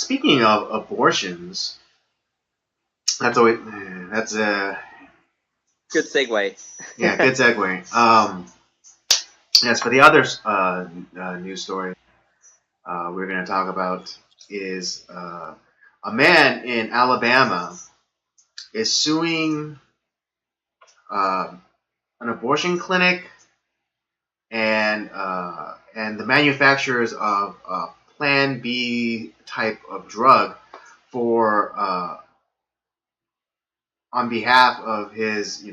speaking of abortions, that's a Good segue. yeah, good segue. Yes, for the other news story we're going to talk about is a man in Alabama is suing uh, an abortion clinic and the manufacturers of Plan B type of drug for on behalf of his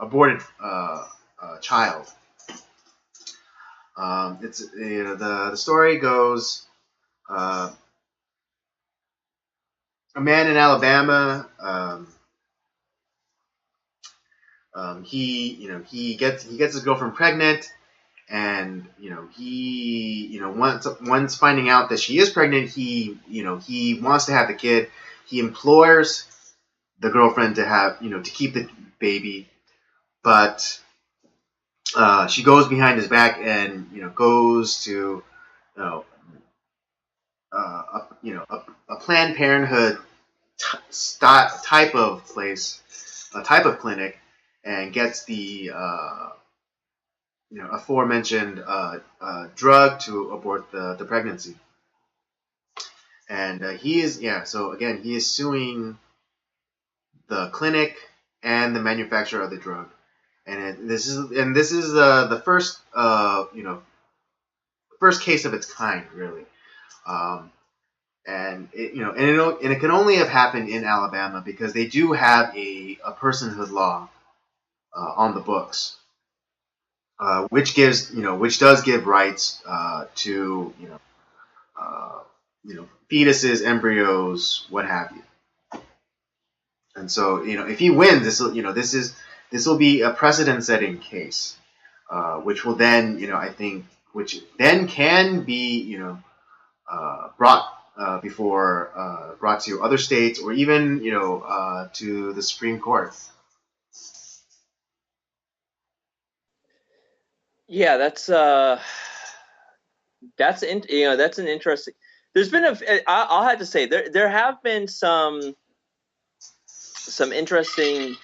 aborted child. It's the story goes a man in Alabama. He gets his girlfriend pregnant, and once finding out that she is pregnant, he wants to have the kid. He implores the girlfriend to have to keep the baby, but she goes behind his back and goes to you know a Planned Parenthood type of place, a type of clinic, and gets the aforementioned drug to abort the pregnancy. And he is so again he is suing the clinic and the manufacturer of the drug. And this is the first first case of its kind, really. Um, and it can only have happened in Alabama because they do have a personhood law on the books, which does give rights to fetuses, embryos, what have you. And so if he wins, this will be a precedent-setting case, which will then I think which then can be brought brought to other states or even to the Supreme Court. Yeah, that's that's an interesting. There's been I'll have to say there have been some interesting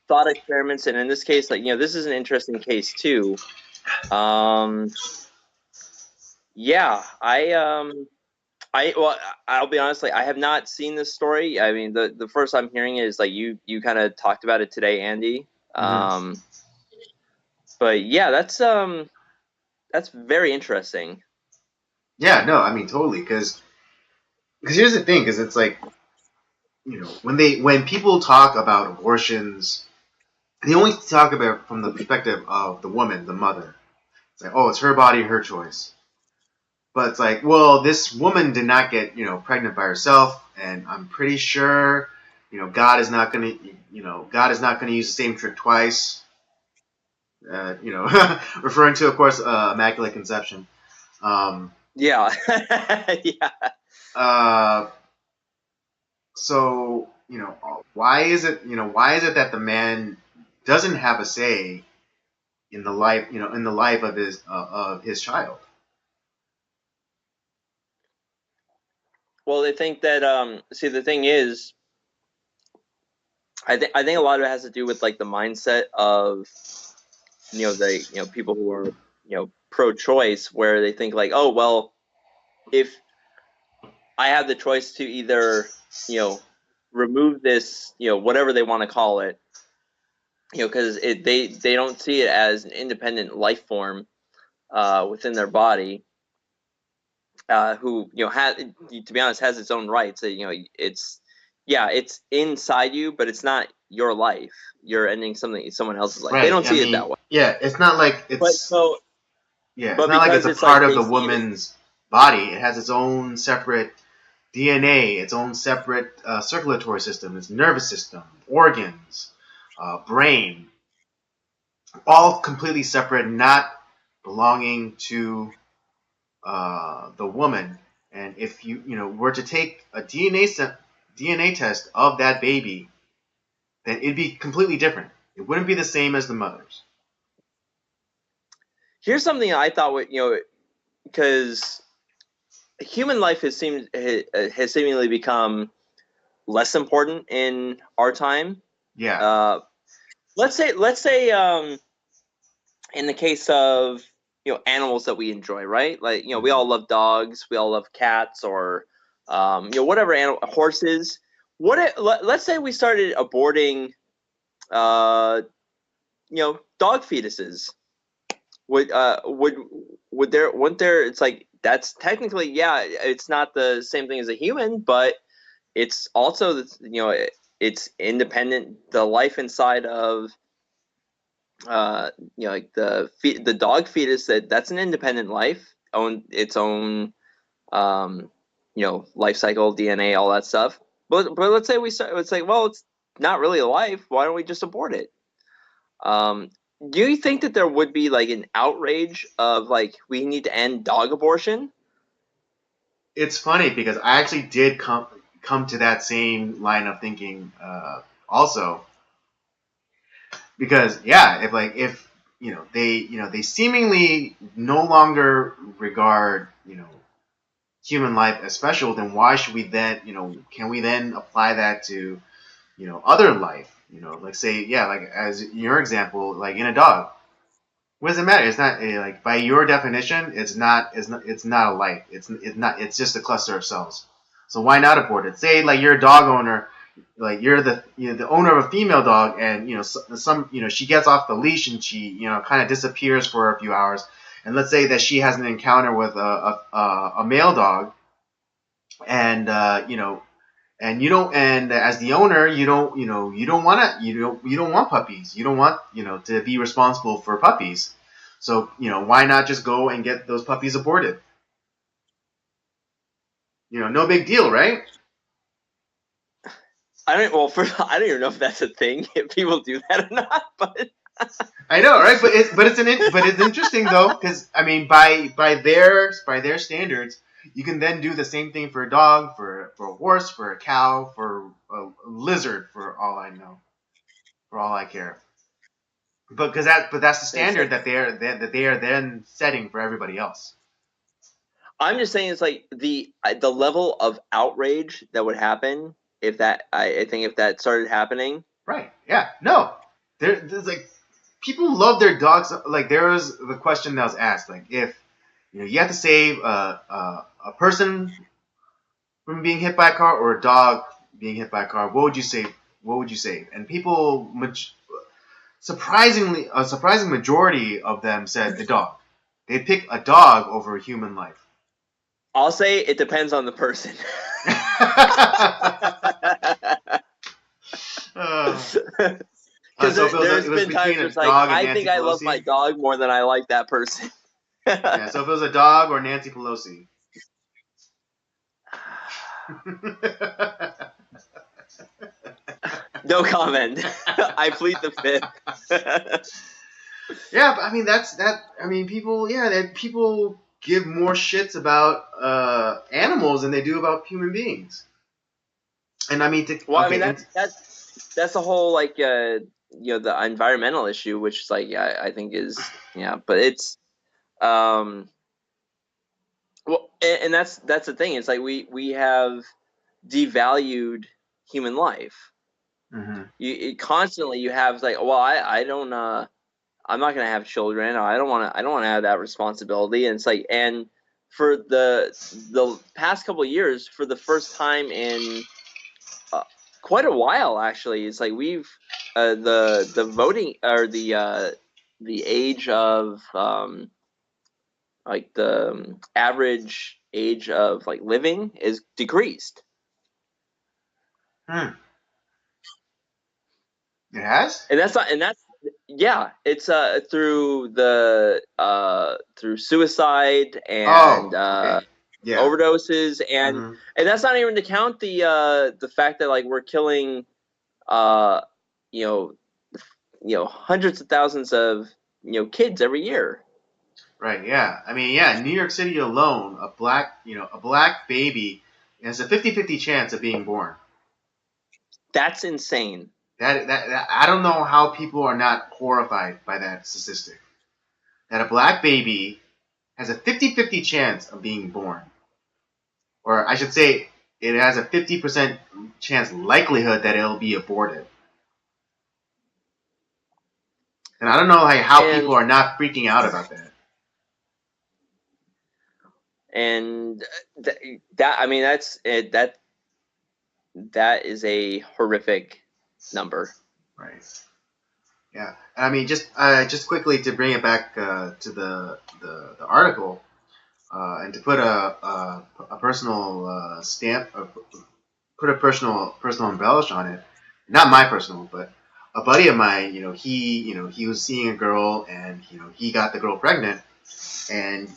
thought experiments, and in this case, this is an interesting case too. Yeah, well, I'll be honest, I have not seen this story. I mean, the first I'm hearing it is you kind of talked about it today, Andy. Mm-hmm. But yeah, that's very interesting. Yeah, no, I mean totally, because here's the thing, because it's like when people talk about abortions, they only talk about it from the perspective of the woman, the mother. It's like, oh, it's her body, her choice. But it's like, well, this woman did not get pregnant by herself, and I'm pretty sure God is not going to God is not going to use the same trick twice. Referring to, of course, immaculate conception. Yeah. Yeah. So why is it that the man doesn't have a say in the life of his child? Well, they think that see, the thing is, I think a lot of it has to do with the mindset of the people who are pro-choice, where they think oh well, if I have the choice to either remove this whatever they want to call it, because they don't see it as an independent life form within their body, who has, to be honest, has its own rights. It's it's inside you, but it's not your life. You're ending someone else's life. They Right. don't I see it mean, that way. yeah, it's not like But it's so, yeah, it's but not like it's because a it's part of they the see it. woman's body. It has its own separate DNA, its own separate circulatory system, its nervous system, organs, brain, all completely separate, not belonging to the woman. And if you were to take a DNA test of that baby, then it'd be completely different. It wouldn't be the same as the mother's. Here's something I thought would because human life has seemingly become less important in our time. Yeah. Uh, let's say in the case of animals that we enjoy, right? Like we Hmm. all love dogs, we all love cats, or whatever animal, horses. Let's say we started aborting uh, dog fetuses. Would there wouldn't there? It's like that's technically, yeah, it's not the same thing as a human, but it's also it's independent. The life inside of like the dog fetus, that's an independent life, own its own um, life cycle, DNA, all that stuff. But let's say we start. It's like, well, it's not really a life. Why don't we just abort it? Um, do you think that there would be like an outrage of like we need to end dog abortion? It's funny because I actually did come to that same line of thinking also, because yeah, if they seemingly no longer regard human life as special, then why should we then can we then apply that to other life, like say, yeah, like as your example, like in a dog. What does it matter? It's not like by your definition, it's not a life. It's not. It's just a cluster of cells. So why not abort it? Say like you're a dog owner, like you're the owner of a female dog, and some she gets off the leash and she kind of disappears for a few hours, and let's say that she has an encounter with a male dog, and and you don't, and as the owner, you don't want puppies. You don't want to be responsible for puppies. So why not just go and get those puppies aborted? No big deal, right? I don't. Well, first, I don't even know if that's a thing, if people do that or not. But I know, right? But it's interesting though, because I mean, by their standards, you can then do the same thing for a dog, for a horse, for a cow, for a lizard, for all I know, for all I care. But that's the it's standard like that they are then setting for everybody else. I'm just saying, it's like the level of outrage that would happen if that I think if that started happening. Right? Yeah. No. There's like people love their dogs. Like there was the question that was asked, like if you have to save a person from being hit by a car or a dog being hit by a car, what would you save? What would you save? And people, surprisingly, a surprising majority of them said a dog. They'd pick a dog over a human life. I'll say it depends on the person. uh, Because so if it there's was been times between where a it's like, dog and I think Nancy I love my Pelosi. dog more than I like that person. Yeah, so if it was a dog or Nancy Pelosi. No comment. I plead the fifth. Yeah, but I mean that's that. I mean people. Yeah, that people give more shits about animals than they do about human beings. And I mean, Well, I mean okay, and that's the whole like the environmental issue, which is like, yeah, I think is, yeah, but it's um well, and that's the thing. It's like we have devalued human life. mhm. Constantly you have like, well, I don't I'm not gonna have children. I don't want to have that responsibility. And it's like, and for the past couple of years, for the first time in uh, quite a while, actually, it's like we've the voting, or the age of like the average age of like living is decreased. Hmm. It has. And that's not, and that's, yeah, it's through suicide and Oh, okay. Yeah. overdoses, Hmm. and that's not even to count the fact that like we're killing uh you know hundreds of thousands of kids every year. Right. Yeah. I mean, yeah. New York City alone, a black baby has a 50-50 chance of being born. That's insane. That I don't know how people are not horrified by that statistic. That a black baby has a 50-50 chance of being born. or I should say, it has a 50% chance likelihood that it'll be aborted. And I don't know how And people are not freaking out about that. and that I mean that's it, that is a horrific number. Right. Yeah. I mean, just quickly to bring it back to the article, and to put a personal stamp, put a personal embellish on it. Not my personal, but a buddy of mine. He was seeing a girl, and he got the girl pregnant, and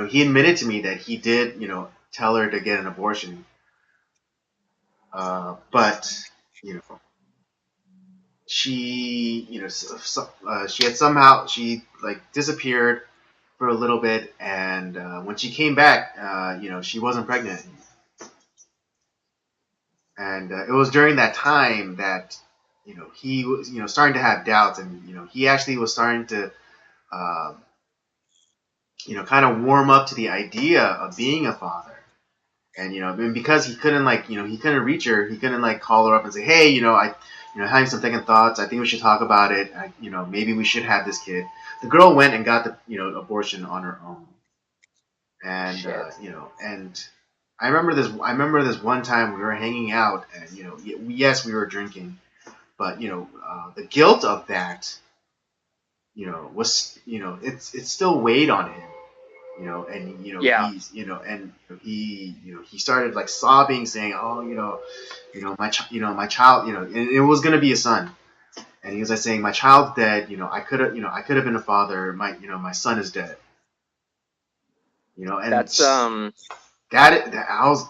he admitted to me that he did tell her to get an abortion, but you know she she had somehow she like disappeared for a little bit, and when she came back, she wasn't pregnant, and it was during that time that he was starting to have doubts, and he actually was starting to uh, kind of warm up to the idea of being a father. And and because he couldn't he couldn't reach her, he couldn't call her up and say, hey, I having some second thoughts, I think we should talk about it, maybe we should have this kid. The girl went and got the abortion on her own. And Shit. and I remember this one time we were hanging out, and yes, we were drinking, but the guilt of that was it's still weighed on him, and Yeah, he's and he started sobbing, saying, oh, my child, and it was gonna be a son, and he was saying, my child's dead, I could have been a father, my son is dead, and that's that I was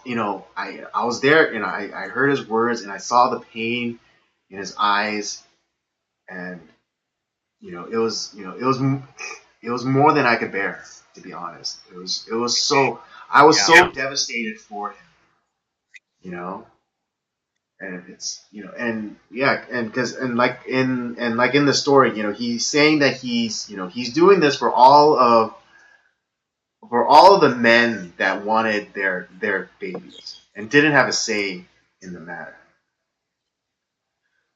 I was there, and I heard his words, and I saw the pain in his eyes, and it was more than I could bear, to be honest. It was so I was yeah, so devastated for him, you know, and it's and yeah, and because and like in the story, he's saying that he's doing this for all of the men that wanted their babies and didn't have a say in the matter.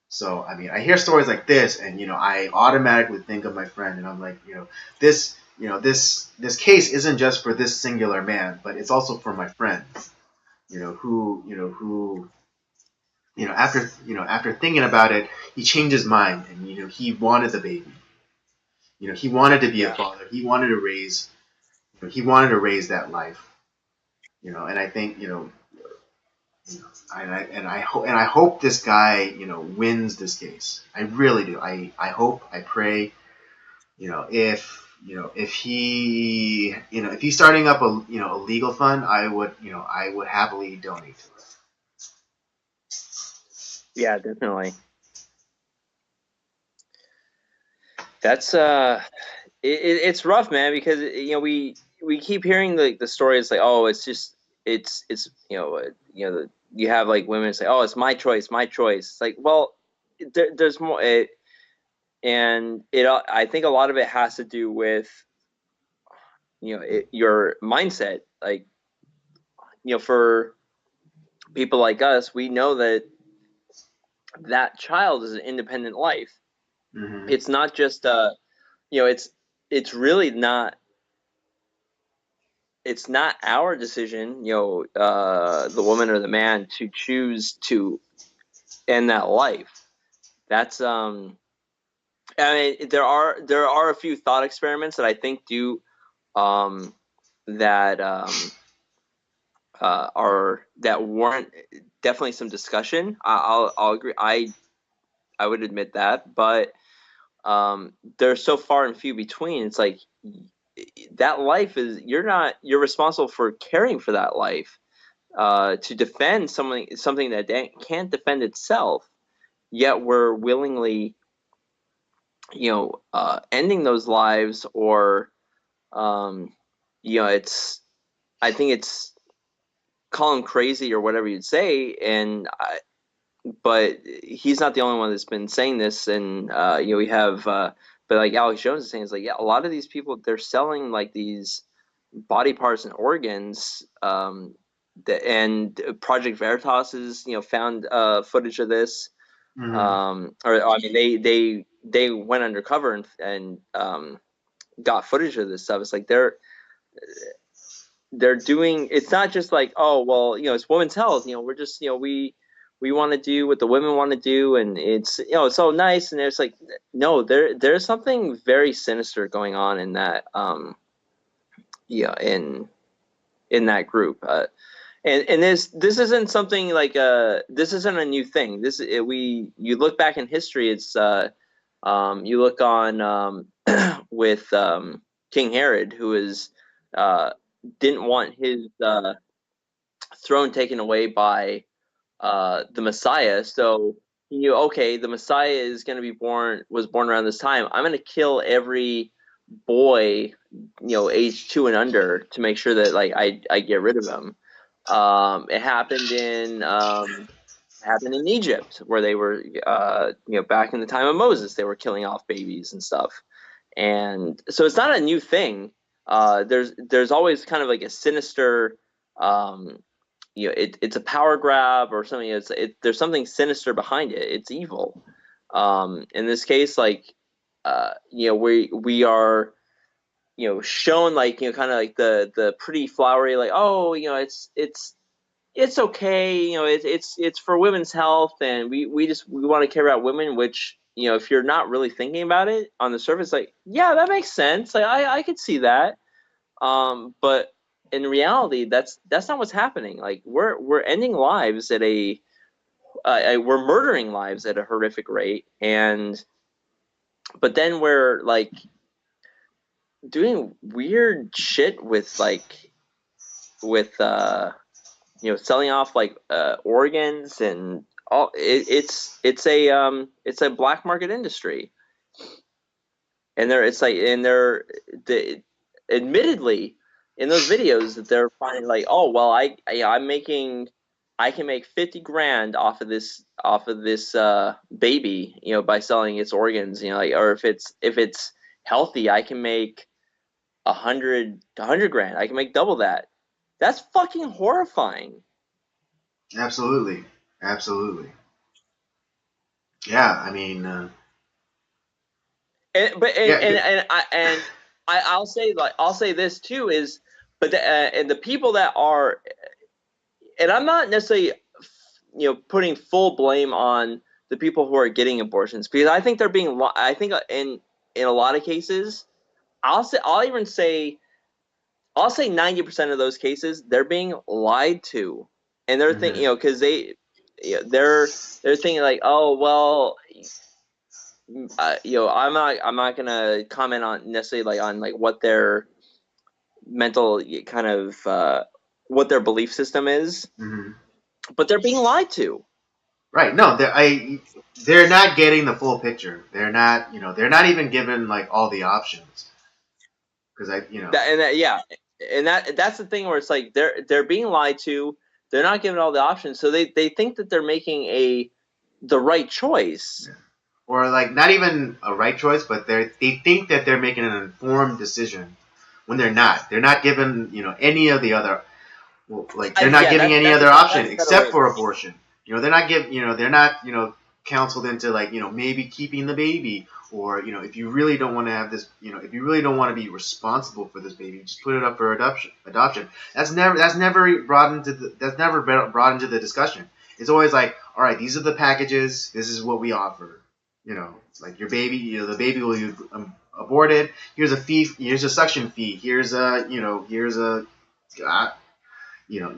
So I mean, I hear stories like this, and I automatically think of my friend, and I'm like, this, this case isn't just for this singular man, but it's also for my friend, who after thinking about it, he changed his mind, and he wanted the baby. He wanted to be a yeah. father. He wanted to raise that life. And I think and I hope this guy wins this case. I really do. I hope, I pray. If he if he's starting up a legal fund, I would happily donate to it. Yeah, definitely. That's it's rough, man, because we keep hearing the stories like, oh, it's just it's you have like women say, oh, it's my choice, my choice. It's like, well, there's more, and I think a lot of it has to do with your mindset. Like, for people like us, we know that that child is an independent life. Mm-hmm. It's not just it's really not, it's not our decision, the woman or the man, to choose to end that life. That's I mean, there are a few thought experiments that I think do um that are that warrant definitely some discussion. I'll agree. I would admit that, but they're so far and few between. It's like that life is, you're responsible for caring for that life, to defend something that can't defend itself. Yet we're willingly, ending those lives, or um, it's, I think it's, call him crazy or whatever you'd say, but he's not the only one that's been saying this, and we have, but like Alex Jones is saying, is like, yeah, a lot of these people, they're selling like these body parts and organs. And Project Veritas has found footage of this. Mm-hmm. Or I mean, they went undercover and got footage of this stuff. It's like they're doing. It's not just like, oh well, it's women's health. We're just we want to do what the women want to do, and it's so nice. And it's like, no, there's something very sinister going on in that in that group. And this isn't something like this isn't a new thing. You look back in history, it's you look on with King Herod, who is didn't want his throne taken away by the Messiah. So he knew, okay, the Messiah is going to was born around this time. I'm going to kill every boy, age 2 and under, to make sure that like I get rid of him. It happened in Egypt, where they were, back in the time of Moses, they were killing off babies and stuff. And so it's not a new thing. There's always kind of like a sinister, it's a power grab or something. There's something sinister behind it. It's evil. In this case, like, we are, shown like, kind of like the pretty flowery, like, oh, it's okay, it's for women's health, and we want to care about women, which, if you're not really thinking about it on the surface, like, yeah, that makes sense, like I could see that, but in reality, that's not what's happening. Like, we're ending lives at we're murdering lives at a horrific rate, but then we're like doing weird shit with selling off like organs and all. It's a black market industry, and admittedly in those videos that they're finding like, oh well, I can make 50 grand off of this baby, by selling its organs, like, or if it's healthy, I can make 100 grand. I can make double that. That's fucking horrifying. Absolutely, absolutely. Yeah, I mean, yeah, I'll say this too is, but and the people that are, and I'm not necessarily putting full blame on the people who are getting abortions, because I think they're being, I think in a lot of cases, I'll say 90% of those cases, they're being lied to, and they're thinking, mm-hmm. because they're thinking like, oh well, I'm not gonna comment on necessarily like on like what their mental kind of what their belief system is, Mm-hmm. but they're being lied to. Right? No, they're not getting the full picture. They're not, they're not even given like all the options. Because Yeah, and that's the thing where it's like they're being lied to. They're not given all the options, so they think that they're making the right choice. yeah. Or like not even a right choice, but they think that they're making an informed decision when they're not. They're not given, any of the other. Well, like they're not giving any other option That's a better way except of for putting it. abortion. They're not they're not, counseled into like, maybe keeping the baby, or if you really don't want to have this, if you really don't want to be responsible for this baby, just put it up for adoption. That's never brought into the discussion. It's always like, all right, these are the packages. This is what we offer. It's like your baby, the baby will be aborted. Here's a fee. Here's a suction fee. Here's a, here's a,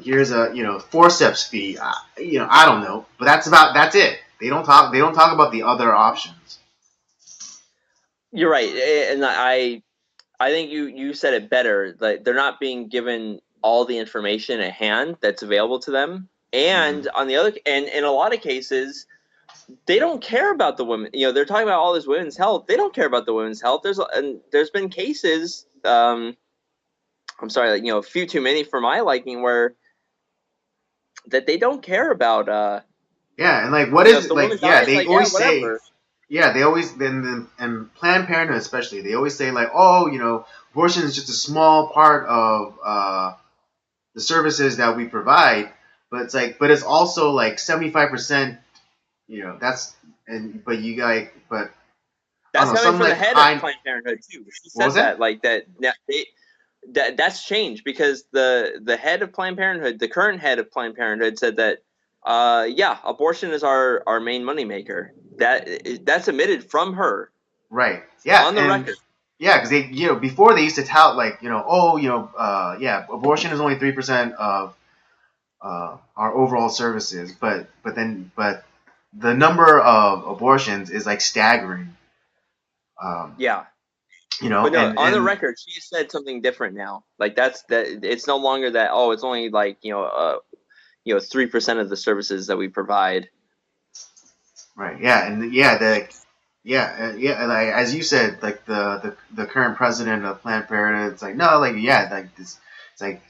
here's a, forceps fee. I don't know, but that's it. They don't talk about the other options. You're right, and I think you said it better. Like, they're not being given all the information at hand that's available to them, Mm-hmm. and on the other, and in a lot of cases, they don't care about the women. They're talking about all this women's health. They don't care about the women's health. There's been cases. I'm sorry, like, a few too many for my liking, where that they don't care about. Yeah, and like what is If the like? woman Yeah, dies, they like, yeah, always say. whatever. Yeah, they always then and Planned Parenthood especially. They always say like, oh, abortion is just a small part of the services that we provide, but it's like, but it's also like 75%. That's but you guys, but I don't That's know, coming something from the like head of high. Planned Parenthood too. She What said was it? that that's changed because the head of Planned Parenthood, the current head of Planned Parenthood, said that yeah, abortion is our main moneymaker. That's admitted from her Right. Yeah, on the and record. yeah, because they, before they used to tout like, oh, yeah, abortion is only 3% of our overall services, but the number of abortions is like staggering. Um, Yeah. you know, But no, and on the and record, she said something different now. Like that. It's no longer that. Oh, it's only like 3% of the services that we provide. right, yeah, and yeah, yeah, and like as you said, like the current president of Planned Parenthood, it's like no, like yeah, like this, it's like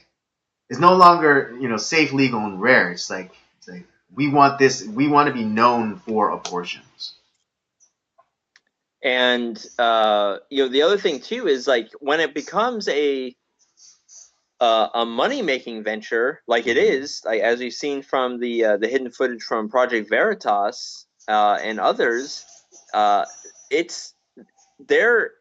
it's no longer safe, legal, and rare. It's like we want this, we want to be known for abortions. And the other thing too is like when it becomes a money making venture, like it Mm-hmm. is, like as we've seen from the hidden footage from Project Veritas and others, uh, it's they're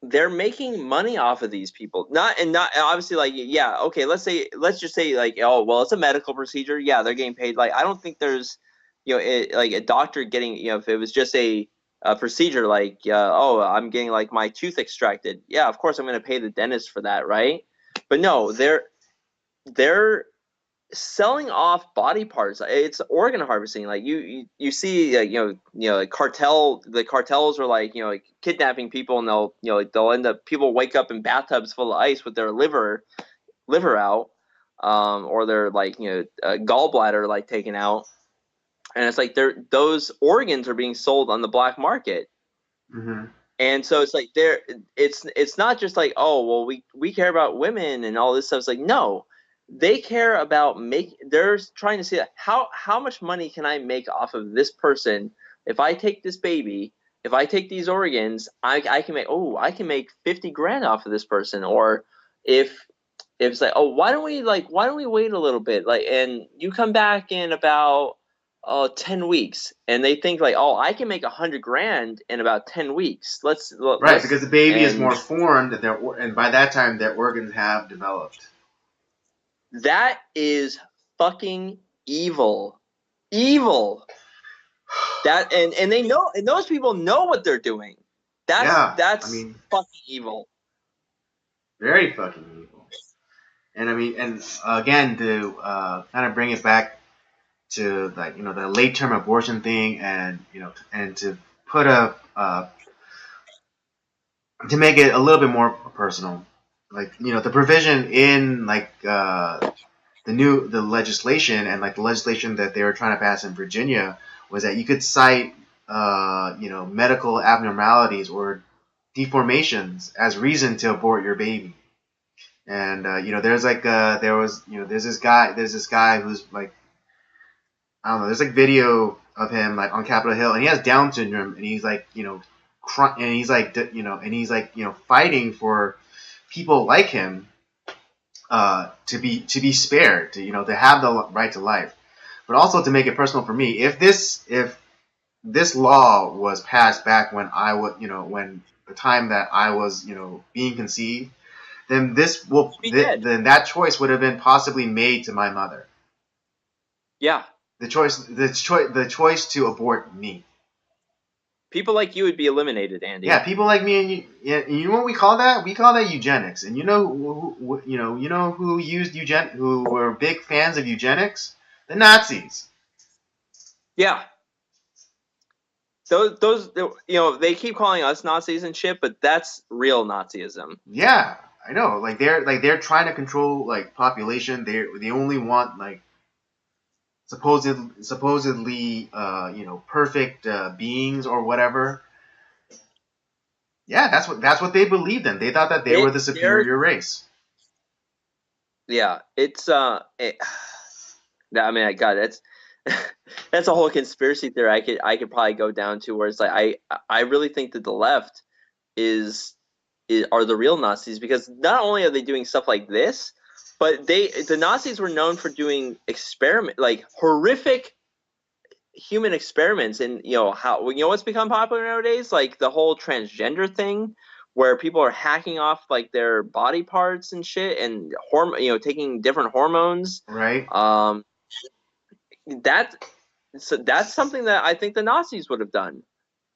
they're making money off of these people. Not obviously like yeah, okay, let's just say like oh well it's a medical procedure. Yeah, they're getting paid. Like I don't think there's like a doctor getting if it was just a procedure like oh I'm getting like my tooth extracted. Yeah, of course I'm going to pay the dentist for that, right? But no, they're selling off body parts. It's organ harvesting. Like you see, like the cartels are like like kidnapping people, and they'll end up people wake up in bathtubs full of ice with their liver out, or their like gallbladder like taken out, and it's like those organs are being sold on the black market. Mm-hmm. And so it's like it's not just like oh well we care about women and all this stuff. It's like no, they care about they're trying to see how much money can I make off of this person if I take this baby, if I take these organs, I can make 50 grand off of this person. Or if it's like oh why don't we wait a little bit, like and you come back in about 10 weeks, and they think like oh I can make 100 grand in about 10 weeks, Right, because the baby is and more formed, and by that time their organs have developed. that is fucking evil. That and they know, and those people know what they're doing. Yeah, I That's mean, fucking evil. very fucking evil. And I mean, and again, to kind of bring it back to like the late term abortion thing, and and to put to make it a little bit more personal, like the provision in like the legislation, and like the legislation that they were trying to pass in Virginia, was that you could cite medical abnormalities or deformations as reason to abort your baby. And there's like there's this guy who's like, I don't know, there's like video of him like on Capitol Hill, and he has Down syndrome, and he's like and he's like fighting for people like him to be spared, to have the right to life. But also, to make it personal for me, if this law was passed back when I was when the time that I was being conceived, then Be dead. then that choice would have been possibly made to my mother. Yeah, The choice to abort me. people like you would be eliminated, Yeah, Andy. people like me and you. Yeah, you know what we call that? We call that eugenics. And who used who were big fans of eugenics? The Nazis. Yeah, those they keep calling us Nazis and shit, but that's real Nazism. Yeah, I know. Like they're trying to control like population. They only want like supposedly perfect beings or whatever. Yeah, that's what they believed in. They thought that they were the There's superior race. yeah, I mean, God, that's that's a whole conspiracy theory I could probably go down to, where it's like I really think that the left are the real Nazis, because not only are they doing stuff like this, but the Nazis were known for doing horrific human experiments. And what's become popular nowadays, like the whole transgender thing, where people are hacking off like their body parts and shit, and taking different hormones. Right. That's something that I think the Nazis would have done.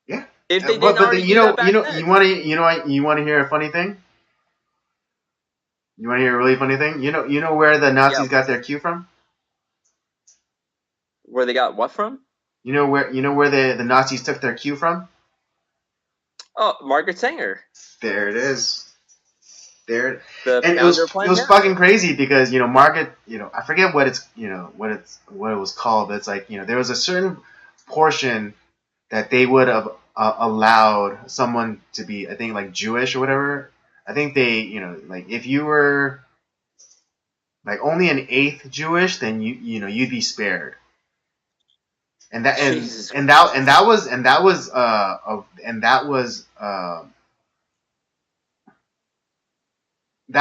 Yeah. If they But didn't already do that back then. You want to hear a funny thing? You want to hear a really funny thing? You know where the Nazis got their Q from? Where they got what from? You know where the Nazis took their cue from? Oh, Margaret Sanger. There it is. There. And it was fucking crazy because Margaret, I forget what it was called, but it's like there was a certain portion that they would have allowed someone to be, I think, like Jewish or whatever. I think they like if you were like only an eighth Jewish, then you'd be spared. And that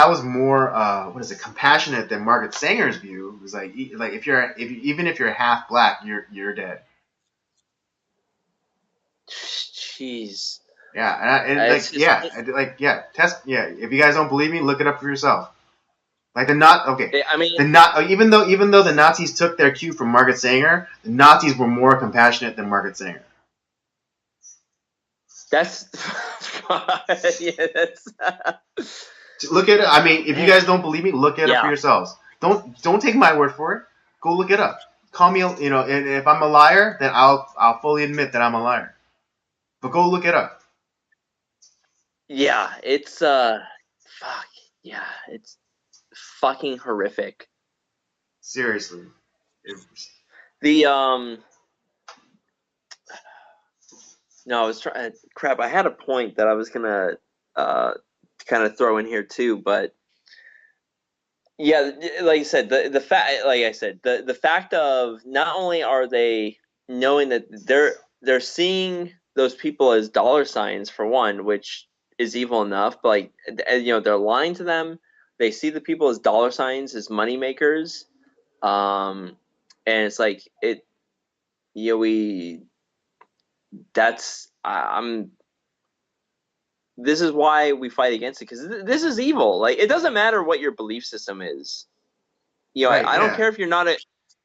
was more what is it, compassionate than Margaret Sanger's view. It was like even if you're half black, you're dead. Jeez. Yeah, if you guys don't believe me, look it up for yourself. Like even though the Nazis took their cue from Margaret Sanger, the Nazis were more compassionate than Margaret Sanger. That's Look at it. I mean, if you guys don't believe me, look it up for yourselves. Don't take my word for it. Go look it up. Call me, and if I'm a liar, then I'll fully admit that I'm a liar. But go look it up. Yeah, it's it's fucking horrific. Seriously. No, I was trying. Crap, I had a point that I was gonna kind of throw in here too, but yeah, like I said, the fact, like I said, the fact of not only are they knowing that they're seeing those people as dollar signs for one, which is evil enough, but like they're lying to them. They see the people as dollar signs, as money makers, and it's like this is why we fight against it, because this is evil. Like, it doesn't matter what your belief system is. Right, I don't care if you're not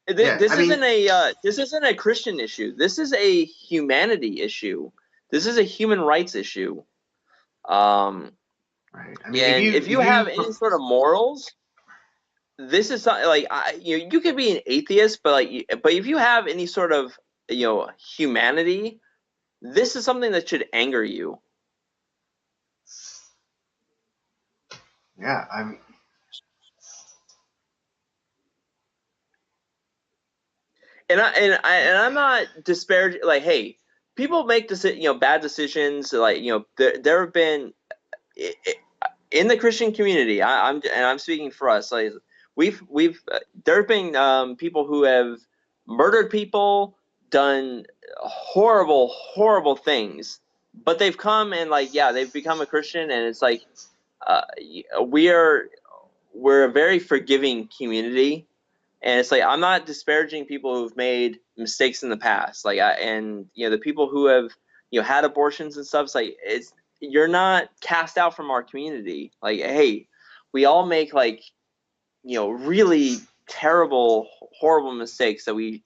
this isn't a Christian issue. This is a humanity issue. This is a human rights issue. Right. I mean, if you have any sort of morals, this is not like you could be an atheist, but if you have any sort of humanity, this is something that should anger you. Yeah, I'm. And I'm not disparaging. Like, hey, people make bad decisions. Like, there have been in the Christian community. I'm speaking for us. Like, there have been people who have murdered people, done horrible things, but they've come and they've become a Christian, and it's like we're a very forgiving community. And it's like, I'm not disparaging people who've made mistakes in the past. Like, the people who have, had abortions and stuff. It's like, you're not cast out from our community. Like, hey, we all make really terrible, horrible mistakes that we,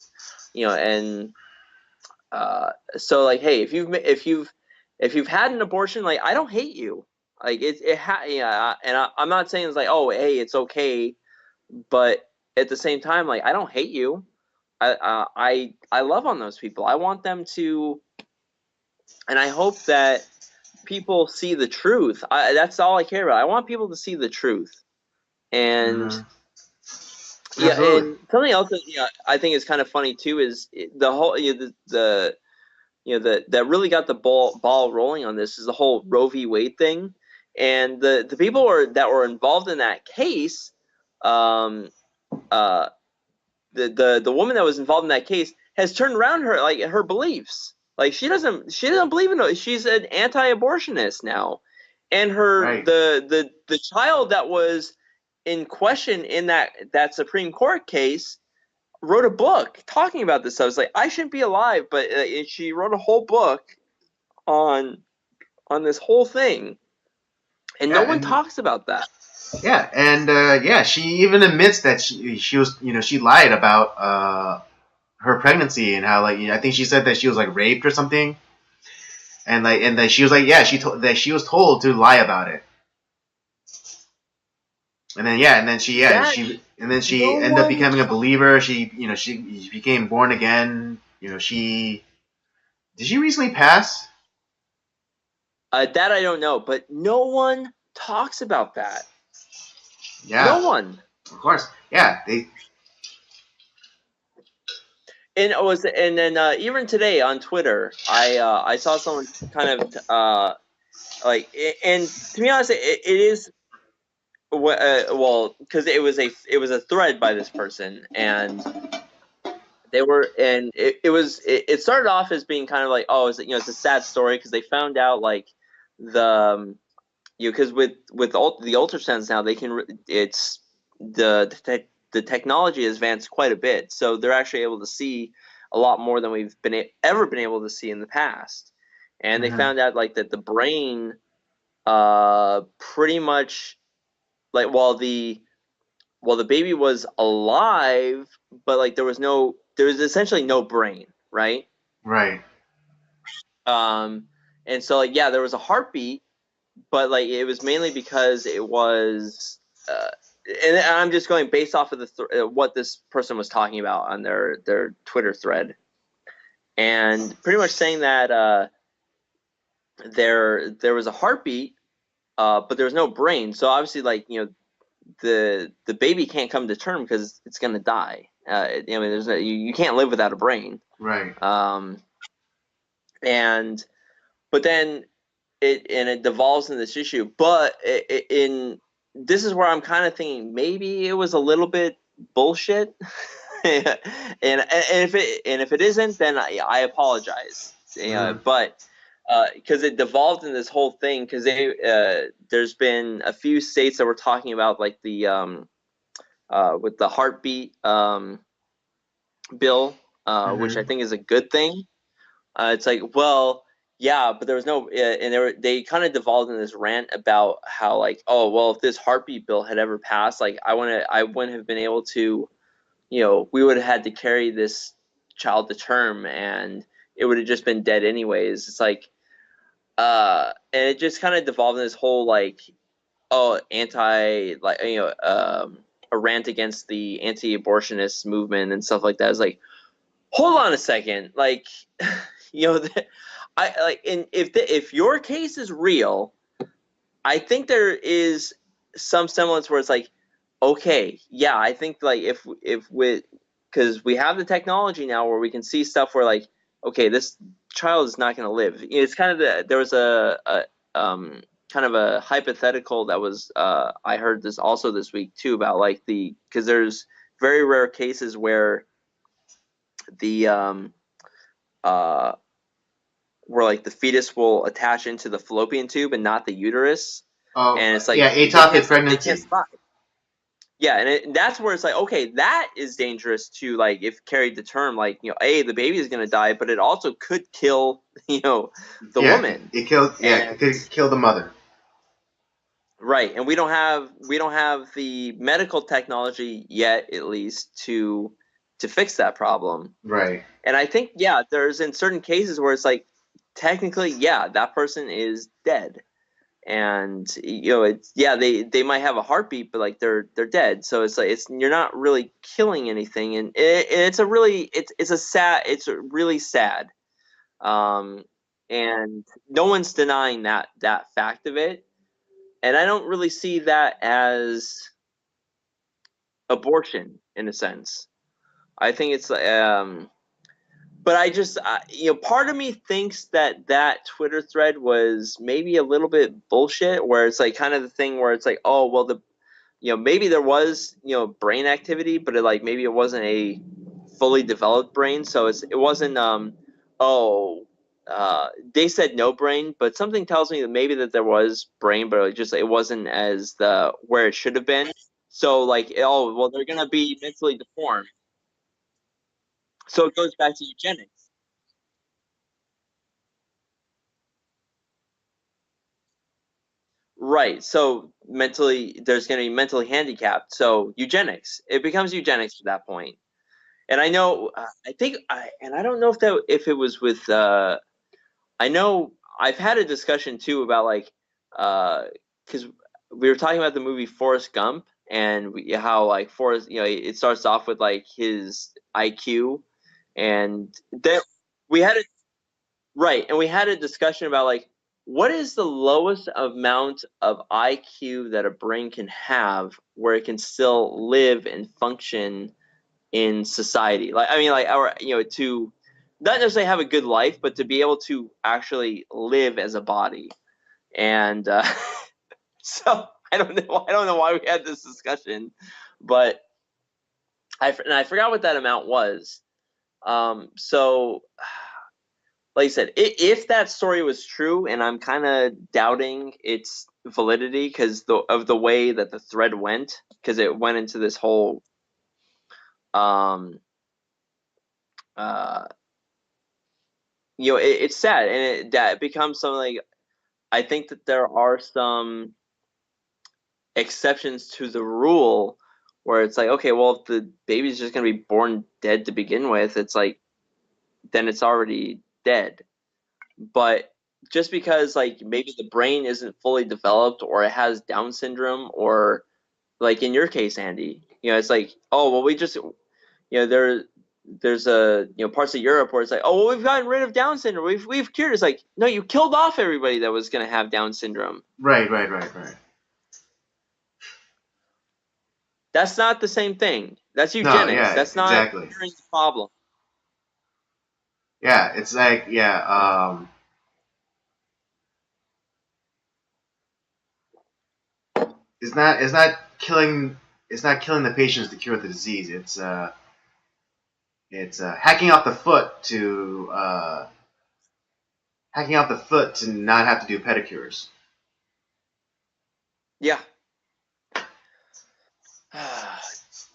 so like, hey, if you've had an abortion, like, I don't hate you. Like, and I'm not saying it's like, oh, hey, it's okay, but at the same time, like, I don't hate you. I love on those people. I want them to, and I hope that people see the truth. That's all I care about. I want people to see the truth. And and something else that I think is kind of funny too is the whole that really got the ball rolling on this is the whole Roe v. Wade thing, and the people that were involved in that case. The woman that was involved in that case has turned around her beliefs. Like she doesn't believe in it. She's an anti-abortionist now, and Right. the child that was in question in that Supreme Court case wrote a book talking about this. I was like, I shouldn't be alive, but she wrote a whole book on this whole thing, and no Yeah, one and talks about that. yeah, and yeah, she even admits that she was, she lied about her pregnancy and how, like, I think she said that she was like raped or something, and that she was like, yeah, that she was told to lie about it. And then yeah, That and then she no ended up one becoming a talks. believer. She became born again. She did she recently pass? That I don't know, but no one talks about that. No Yeah, one. of course. Yeah, they. And then even today on Twitter, I saw someone kind of like, and to be honest, it is well, because it was a thread by this person, and they were, and it started off as being kind of like, oh, it's a sad story because they found out like the because with the ultrasounds now, they can it's the technology has advanced quite a bit, so they're actually able to see a lot more than we've ever been able to see in the past. And they Mhm. found out like that the brain pretty much, like, while the baby was alive, but like there was essentially no brain, right? Right. um and so, like, yeah, there was a heartbeat, but like it was mainly because it was and I'm just going based off of what this person was talking about on their Twitter thread, and pretty much saying that there was a heartbeat, but there was no brain. So obviously, like, the baby can't come to term because it's gonna die. I mean, you can't live without a brain. Right. Um, and but then it devolves in this issue. But in this is where I'm kind of thinking maybe it was a little bit bullshit. And if it isn't, then I apologize. Mhm. But because it devolved in this whole thing, because there's been a few states that were talking about like the with the heartbeat bill, which I Mhm. think is a good thing. It's like, well, yeah, but there was no, and they kind of devolved in this rant about how, like, oh, well, if this heartbeat bill had ever passed, like, I wouldn't have been able to, we would have had to carry this child to term, and it would have just been dead anyways. It's like, and it just kind of devolved in this whole like, oh, like, a rant against the anti-abortionist movement and stuff like that. It's like, hold on a second, like, you know, I like, and if your case is real, I think there is some semblance where it's like, okay, yeah, I think like if with because we have the technology now where we can see stuff where, like, okay, this child is not going to live. It's kind of there was a kind of a hypothetical that was I heard this also this week too about like because there's very rare cases where the uh where like the fetus will attach into the fallopian tube and not the uterus, Oh and it's like yeah, atopic they can't pregnancy. survive. Yeah, and that's where it's like, okay, that is dangerous to, like, if carried to term, like, the baby is going to die, but it also could kill the Yeah, woman. it killed. Yeah, it And could kill the mother. right, and we don't have the medical technology yet, at least, to fix that problem. Right. And I think, yeah, there's in certain cases where it's like, technically, yeah, that person is dead. And it's, yeah, they might have a heartbeat, but like they're dead. So it's like, you're not really killing anything, and it's a really it's really sad. Um, and no one's denying that fact of it. And I don't really see that as abortion in a sense. I think it's but I just part of me thinks that Twitter thread was maybe a little bit bullshit, where it's like kind of the thing where it's like, oh, well, maybe there was brain activity, but maybe it wasn't a fully developed brain, so it wasn't oh, they said no brain, but something tells me that maybe that there was brain, but it wasn't as the where it should have been. So like, oh well, they're gonna be mentally deformed. So it goes back to eugenics, right? So mentally, there's gonna be mentally handicapped. So eugenics, it becomes eugenics at that point. And I know, and I don't know if it was with I know I've had a discussion too about like because we were talking about the movie Forrest Gump and how like Forrest, it starts off with like his IQ, and then we had a right, and we had a discussion about like what is the lowest amount of IQ that a brain can have where it can still live and function in society. Like I mean, like our to not necessarily have a good life, but to be able to actually live as a body. And so I don't know why we had this discussion, but I forgot what that amount was. So like I said, if that story was true, and I'm kind of doubting its validity because of the way that the thread went, because it went into this whole um uh it's sad, and that becomes something like I think that there are some exceptions to the rule where it's like, okay, well, if the baby's just going to be born dead to begin with, it's like, then it's already dead. But just because, like, maybe the brain isn't fully developed or it has Down syndrome, or like in your case, Andy, it's like, oh, well, we just, there's parts of Europe where it's like, oh, well, we've gotten rid of Down syndrome. We've cured. It's like, no, you killed off everybody that was going to have Down syndrome. Right, right, right, right. That's not the same thing. That's No, eugenics. yeah, That's not exactly. curing the problem. Yeah, it's like it's not killing the patients to cure the disease. It's hacking out the foot to not have to do pedicures. Yeah.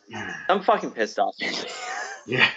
Yeah. I'm fucking pissed off. Yeah.